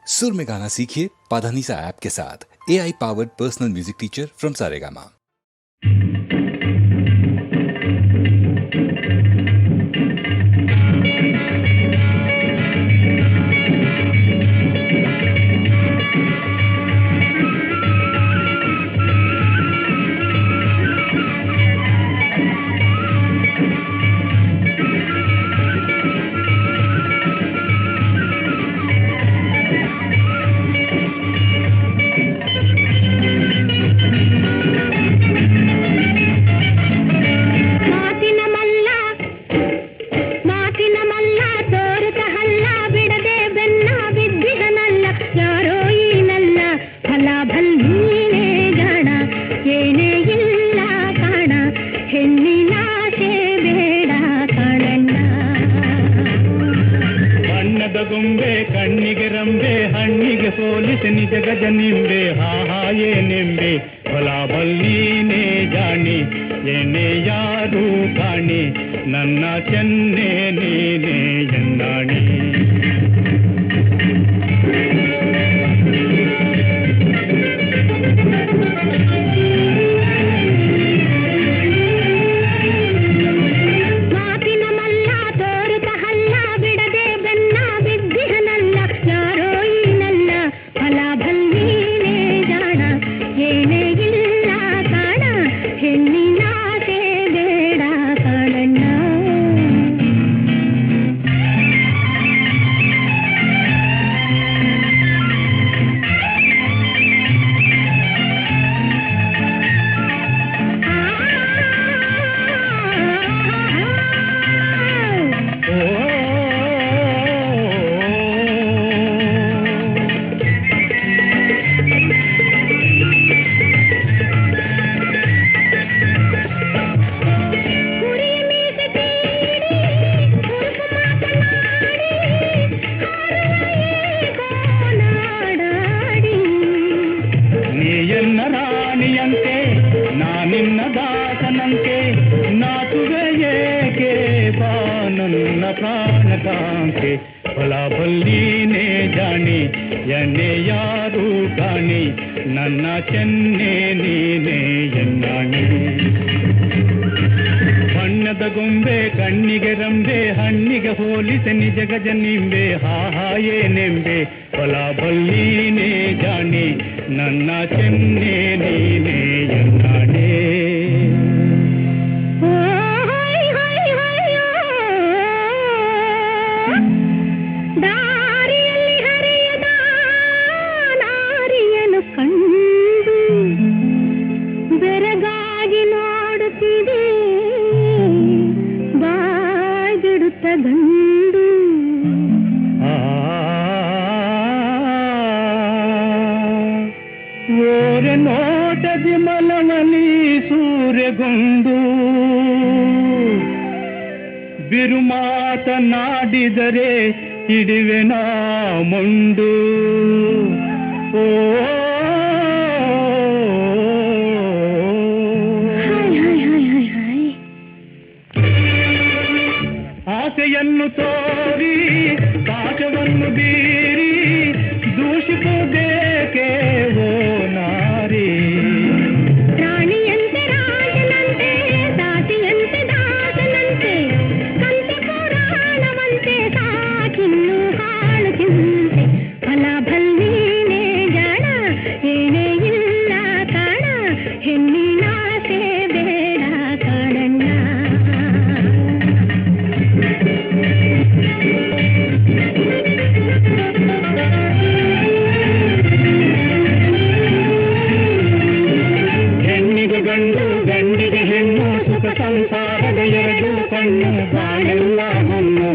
सुर में गाना सीखिए पाधानीसा ऐप के साथ। AI powered personal music teacher from Saregama. ಗೊಂಬೆ ಕಣ್ಣಿಗೆ ರಂಬೆ ಹಣ್ಣಿಗೆ ಸೋಲಿಸಿ ನಿಜ ಗಜ ನಿಂಬೆ ಹಾಯೇ ನಿಂಬೆ ಹೊಲ ಬಲ್ಲೀನೇ ಜಾಣಿ ಏನೇ ಯಾರು ಕಾಣಿ ನನ್ನ ಚೆನ್ನೆ ನೀನೇ ಎನ್ನಾಣಿ ನಾನಿನ್ನ ದಾಸನಂತೆ ನಾಚುವೆ ಏಕೆ ಬಾ ನನ್ನ ಪ್ರಾಣಕಾಂತೆ ಹೊಲ ಬಲ್ಲೀನೇ ಜಾಣಿ ಎಣ್ಣೆ ಯಾರು ಕಾಣಿ ನನ್ನ ಚೆನ್ನೆ ನೀನೇ ಎನ್ನಾಣಿ ಬಣ್ಣದ ಗೊಂಬೆ ಕಣ್ಣಿಗೆ ರಂಬೆ ಹಣ್ಣಿಗೆ ಹೋಲಿಸಿ ನಿಜ ಗಜ ನಿಂಬೆ ಹಾಯೇ ನೆಂಬೆ ಹೊಲ ಬಲ್ಲೀನೇ ಜಾಣಿ ನನ್ನ ಚೆನ್ನೆ ನೀನೇ ಎನ್ನಾಣೆ ದಾರಿಯಲ್ಲಿ ಹರಿಯದ ನಾರಿಯನು ಕಂಡು ಬೆರಗಾಗಿ ನೋಡುತ್ತಿದೆ ಬಾಗಿಡುತ್ತ ಗಂಡು ಓರೆ ನೋಟದಿ ಮಲಮಲಿ ಸೂರ್ಯಗೊಂಡು ಬಿರು ಮಾತನಾಡಿದರೆ ಹಿಡಿವೆ ನಾ ಮುಂಡು ಓ ಆಸೆಯನ್ನು ತೋರಿ ಪಾಠವನ್ನು ಬೀರಿ ದೂಷಿಸುವುದೇಕೆ ಓ ನಾರಿ ರಾಣಿಯಂತೆ ರಾಜನಂತೆ ದಾಸಿಯಂತೆ ದಾಸನಂತೆ ಕಂತೆ ಪುರಾಣವಂತೆ ಸಾಕಿನ್ನು ಹಾಳು ಚಿಂತೆ ಫಲ ಭಲ್ಲೀನೇ ಜಾಣ ಏನೇ ಇಲ್ಲ ಕಾಣ ಹೆಣ್ಣಿನಾಸೆ ಬೇಡ ಕಾಣಣ್ಣ ಹೆಣ್ಣಿಗೆ ಗಂಡು ಗಂಡಿಗೆ ಹೆಣ್ಣು ಸುಖ ಸಂಸಾರದ ಎರಡು ಕಣ್ಣು ಬಾಳೆಲ್ಲ ಹಣ್ಣು